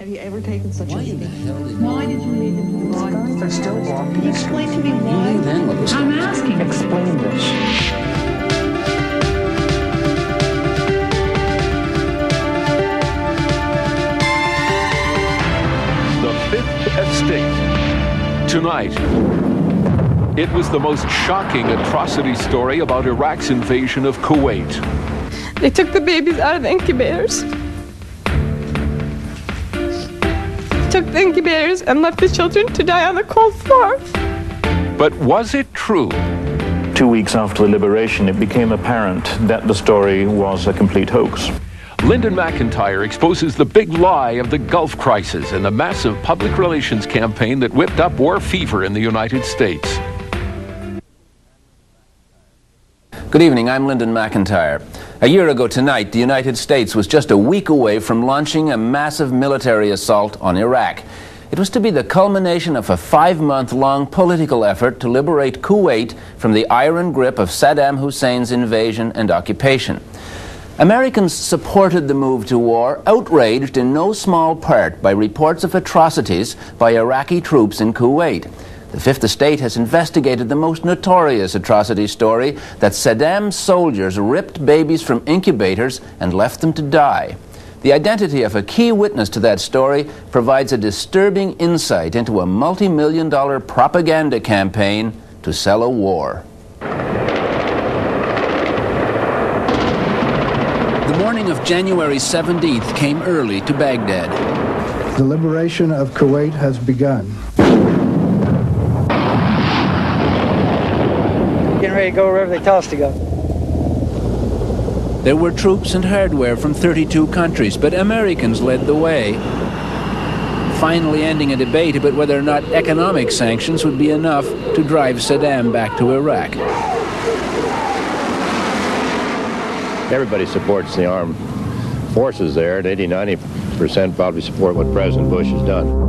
Have you ever taken such a beating? Why did you leave him? These guys are stillborn. Can you explain to me why? You knew then what was I'm asking. Explain this. The Fifth Estate. Tonight, it was the most shocking atrocity story about Iraq's invasion of Kuwait. They took the babies out of the incubators. Took the incubators and left the children to die on the cold floor. But was it true? 2 weeks after the liberation, it became apparent that the story was a complete hoax. Lyndon McIntyre exposes the big lie of the Gulf crisis and the massive public relations campaign that whipped up war fever in the United States. Good evening, I'm Lyndon McIntyre. A year ago tonight, the United States was just a week away from launching a massive military assault on Iraq. It was to be the culmination of a 5-month-long political effort to liberate Kuwait from the iron grip of Saddam Hussein's invasion and occupation. Americans supported the move to war, outraged in no small part by reports of atrocities by Iraqi troops in Kuwait. The Fifth Estate has investigated the most notorious atrocity story, that Saddam's soldiers ripped babies from incubators and left them to die. The identity of a key witness to that story provides a disturbing insight into a multi-million-dollar propaganda campaign to sell a war. The morning of January 17th came early to Baghdad. The liberation of Kuwait has begun. Getting ready to go wherever they tell us to go. There were troops and hardware from 32 countries, but Americans led the way, finally ending a debate about whether or not economic sanctions would be enough to drive Saddam back to Iraq. Everybody supports the armed forces there, and 80–90% probably support what President Bush has done.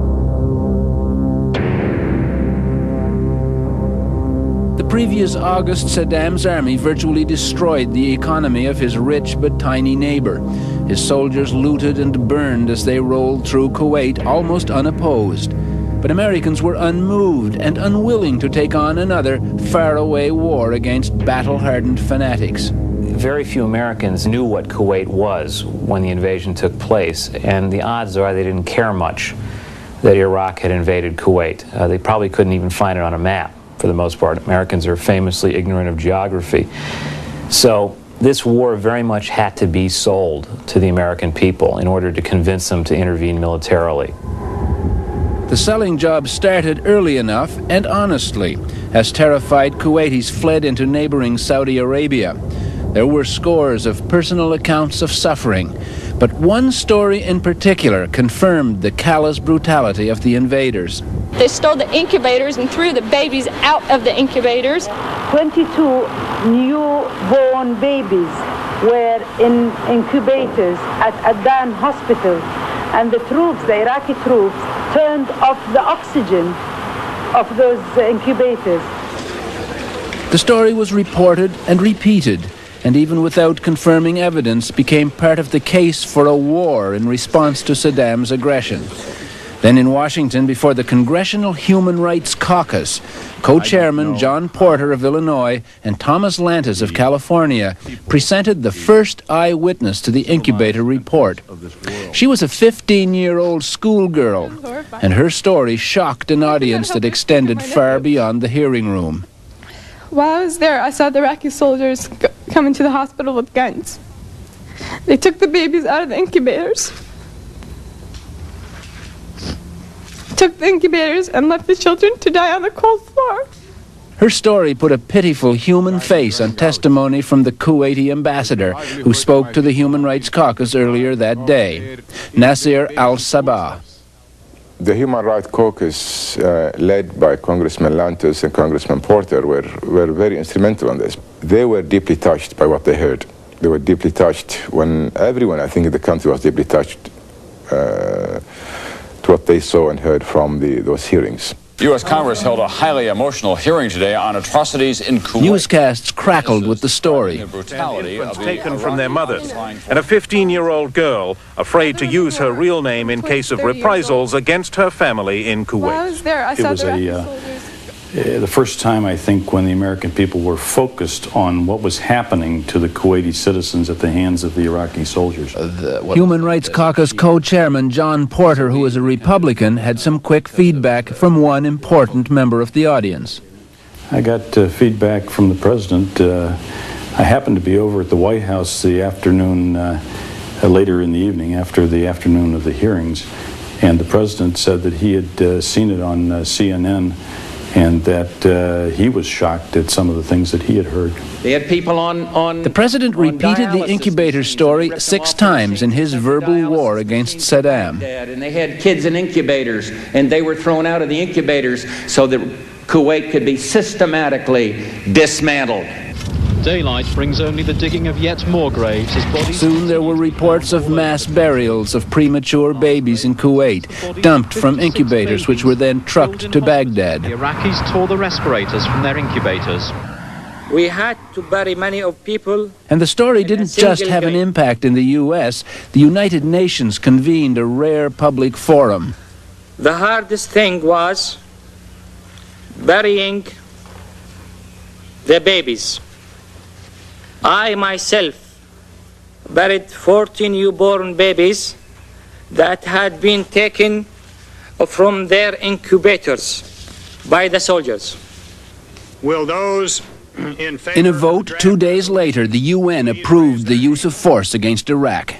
The previous August, Saddam's army virtually destroyed the economy of his rich but tiny neighbor. His soldiers looted and burned as they rolled through Kuwait almost unopposed. But Americans were unmoved and unwilling to take on another faraway war against battle-hardened fanatics. Very few Americans knew what Kuwait was when the invasion took place, and the odds are they didn't care much that Iraq had invaded Kuwait. They probably couldn't even find it on a map, for the most part. Americans are famously ignorant of geography. So this war very much had to be sold to the American people in order to convince them to intervene militarily. The selling job started early enough and honestly, as terrified Kuwaitis fled into neighboring Saudi Arabia. There were scores of personal accounts of suffering, but one story in particular confirmed the callous brutality of the invaders. They stole the incubators and threw the babies out of the incubators. 22 newborn babies were in incubators at Adan Hospital, and the troops, the Iraqi troops, turned off the oxygen of those incubators. The story was reported and repeated, and even without confirming evidence, became part of the case for a war in response to Saddam's aggression. Then in Washington, before the Congressional Human Rights Caucus, co-chairman John Porter of Illinois and Thomas Lantis of California presented the first eyewitness to the incubator report. She was a 15-year-old schoolgirl, and her story shocked an audience that extended far beyond the hearing room. While I was there, I saw the Iraqi soldiers come into the hospital with guns. They took the babies out of the incubators. Took the incubators and left the children to die on the cold floor. Her story put a pitiful human face on testimony from the Kuwaiti ambassador who spoke to the Human Rights Caucus earlier that day, Nasir al-Sabah. The Human Rights Caucus, led by Congressman Lantis and Congressman Porter, were very instrumental on this. They were deeply touched by what they heard. They were deeply touched when everyone, I think, in the country was deeply touched to what they saw and heard from those hearings. U.S. Congress held a highly emotional hearing today on atrocities in Kuwait. Newscasts crackled with the story. Infants taken from their mothers, and a 15-year-old girl afraid to use her real name in case of reprisals against her family in Kuwait. While I was there, I saw the Iraqi soldiers. The first time, I think, when the American people were focused on what was happening to the Kuwaiti citizens at the hands of the Iraqi soldiers. Human Rights Caucus co-chairman John Porter, who is a Republican, had some quick feedback from one important member of the audience. I got feedback from the president. I happened to be over at the White House the afternoon, later in the evening, after the afternoon of the hearings, and the president said that he had seen it on CNN, and that he was shocked at some of the things that he had heard. They had people on the president repeated the incubator story 6 times in his verbal war against Saddam. And they had kids in incubators, and they were thrown out of the incubators so that Kuwait could be systematically dismantled. Daylight brings only the digging of yet more graves as bodies... Soon there were reports of mass burials of premature babies in Kuwait, dumped from incubators which were then trucked to Baghdad. The Iraqis tore the respirators from their incubators. We had to bury many of people. And the story didn't just have an impact in the U.S. The United Nations convened a rare public forum. The hardest thing was burying the babies. I myself buried 14 newborn babies that had been taken from their incubators by the soldiers. Will those in favor... In a vote 2 days later, the UN approved the use of force against Iraq.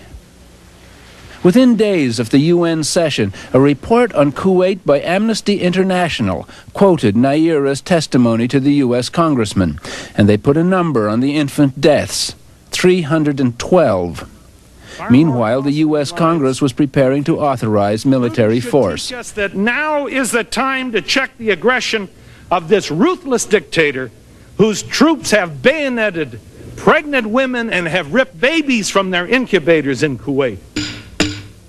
Within days of the UN session, a report on Kuwait by Amnesty International quoted Nayirah's testimony to the U.S. congressman, and they put a number on the infant deaths, 312. Meanwhile, the U.S. Congress was preparing to authorize military force. Teach us that now is the time to check the aggression of this ruthless dictator whose troops have bayoneted pregnant women and have ripped babies from their incubators in Kuwait.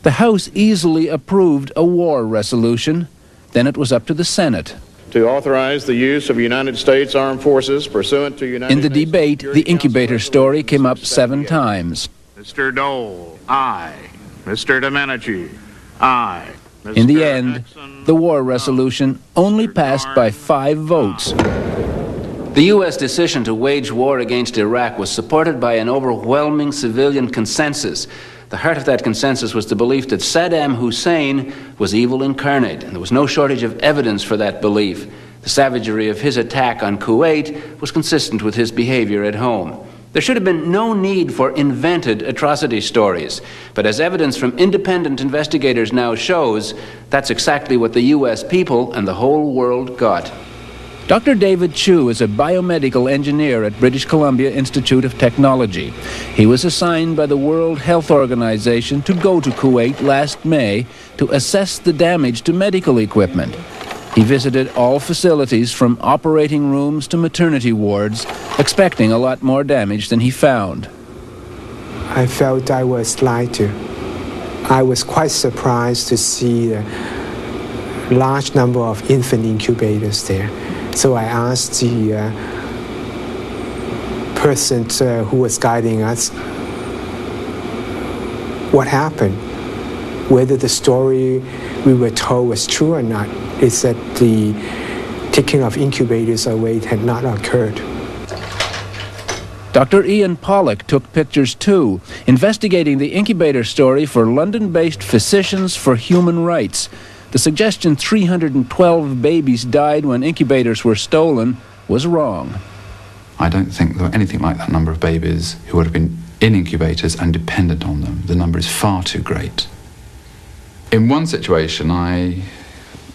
The House easily approved a war resolution. Then it was up to the Senate. To authorize the use of United States Armed Forces pursuant to United In the debate, the incubator story came up 7 times. Mr. Dole, aye. Mr. Domenici, aye. In the end, the war resolution only passed by 5 votes. The U.S. decision to wage war against Iraq was supported by an overwhelming civilian consensus. The heart of that consensus was the belief that Saddam Hussein was evil incarnate, and there was no shortage of evidence for that belief. The savagery of his attack on Kuwait was consistent with his behavior at home. There should have been no need for invented atrocity stories, but as evidence from independent investigators now shows, that's exactly what the U.S. people and the whole world got. Dr. David Chu is a biomedical engineer at British Columbia Institute of Technology. He was assigned by the World Health Organization to go to Kuwait last May to assess the damage to medical equipment. He visited all facilities from operating rooms to maternity wards, expecting a lot more damage than he found. I felt I was lied to. I was quite surprised to see a large number of infant incubators there. So I asked the person who was guiding us what happened, whether the story we were told was true or not. It said the taking of incubators away had not occurred. Dr. Ian Pollock took pictures too, investigating the incubator story for London-based Physicians for Human Rights. The suggestion 312 babies died when incubators were stolen was wrong. I don't think there were anything like that number of babies who would have been in incubators and dependent on them. The number is far too great. In one situation, I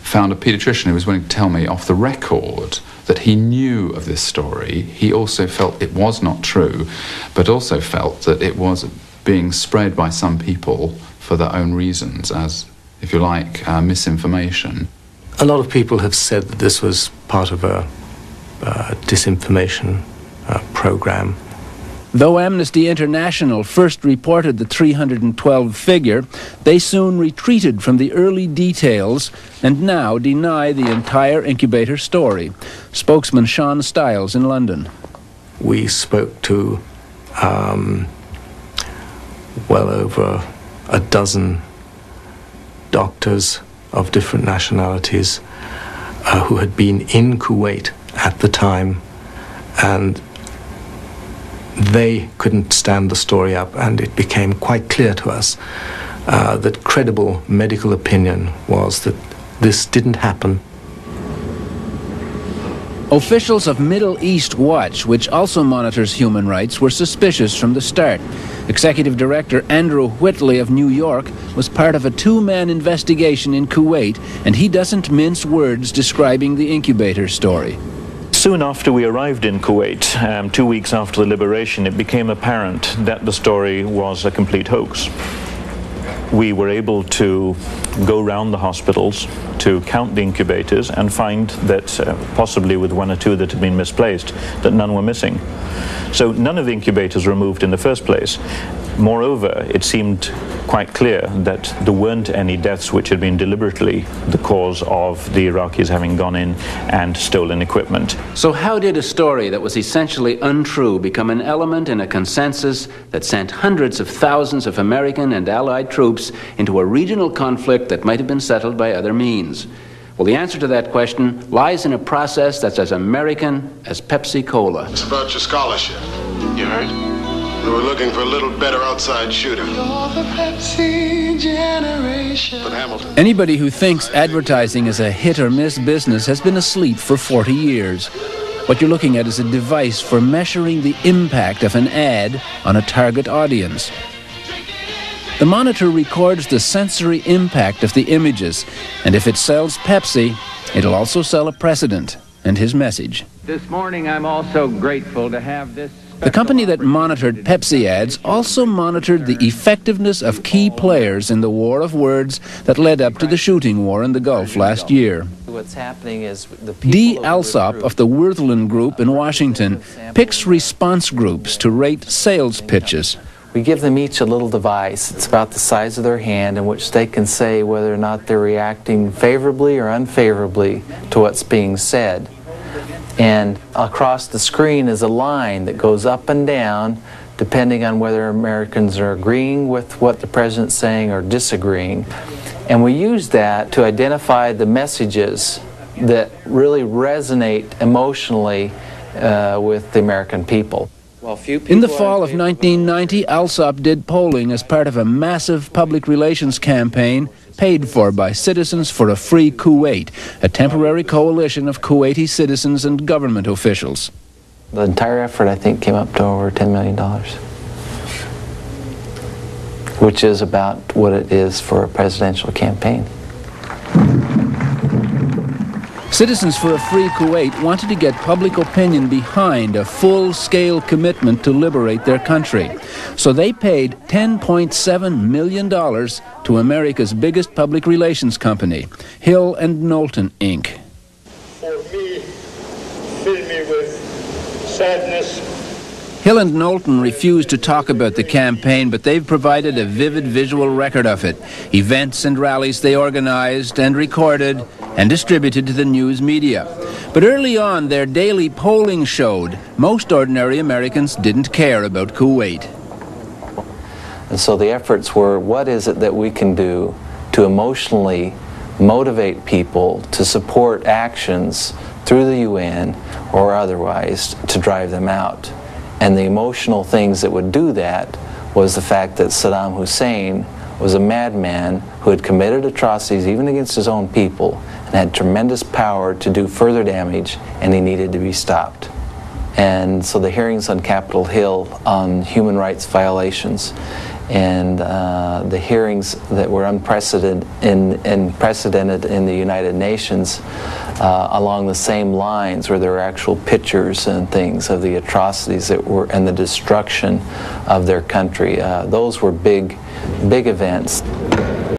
found a paediatrician who was willing to tell me off the record that he knew of this story. He also felt it was not true, but also felt that it was being spread by some people for their own reasons as, if you like, misinformation. A lot of people have said that this was part of a disinformation program. Though Amnesty International first reported the 312 figure, they soon retreated from the early details and now deny the entire incubator story. Spokesman Sean Stiles in London. We spoke to well over a dozen doctors of different nationalities who had been in Kuwait at the time, and they couldn't stand the story up, and it became quite clear to us that credible medical opinion was that this didn't happen. Officials of Middle East Watch, which also monitors human rights, were suspicious from the start. Executive Director Andrew Whitley of New York was part of a two-man investigation in Kuwait, and he doesn't mince words describing the incubator story. Soon after we arrived in Kuwait, 2 weeks after the liberation, it became apparent that the story was a complete hoax. We were able to go around the hospitals to count the incubators and find that, possibly with one or two that had been misplaced, that none were missing. So none of the incubators were moved in the first place. Moreover, it seemed quite clear that there weren't any deaths which had been deliberately the cause of the Iraqis having gone in and stolen equipment. So how did a story that was essentially untrue become an element in a consensus that sent hundreds of thousands of American and Allied troops into a regional conflict that might have been settled by other means? Well, the answer to that question lies in a process that's as American as Pepsi Cola. It's about your scholarship, you heard? We were looking for a little better outside shooter. You're the Pepsi generation. But Hamilton. Anybody who thinks advertising is a hit or miss business has been asleep for 40 years. What you're looking at is a device for measuring the impact of an ad on a target audience. The monitor records the sensory impact of the images, and if it sells Pepsi, it'll also sell a president and his message. This morning I'm also grateful to have this. The company that monitored Pepsi ads also monitored the effectiveness of key players in the war of words that led up to the shooting war in the Gulf last year. What's happening is Dee Alsop of the Worthland Group in Washington picks response groups to rate sales pitches. we give them each a little device. It's about the size of their hand in which they can say whether or not they're reacting favorably or unfavorably to what's being said. And across the screen is a line that goes up and down depending on whether Americans are agreeing with what the president's saying or disagreeing. And we use that to identify the messages that really resonate emotionally with the American people. In the fall of 1990, al-Sabah did polling as part of a massive public relations campaign paid for by Citizens for a Free Kuwait, a temporary coalition of Kuwaiti citizens and government officials. The entire effort, I think, came up to over $10 million, which is about what it is for a presidential campaign. Citizens for a Free Kuwait wanted to get public opinion behind a full-scale commitment to liberate their country. So they paid $10.7 million to America's biggest public relations company, Hill Knowlton, Inc. For me, fill me with sadness. Hill Knowlton refused to talk about the campaign, but they've provided a vivid visual record of it. Events and rallies they organized and recorded and distributed to the news media. But early on, their daily polling showed most ordinary Americans didn't care about Kuwait. And so the efforts were, what is it that we can do to emotionally motivate people to support actions through the UN or otherwise to drive them out? And the emotional things that would do that was the fact that Saddam Hussein was a madman who had committed atrocities even against his own people and had tremendous power to do further damage, and he needed to be stopped. And so the hearings on Capitol Hill on human rights violations and the hearings that were unprecedented in the United Nations along the same lines, where there were actual pictures and things of the atrocities that were and the destruction of their country. Those were big events.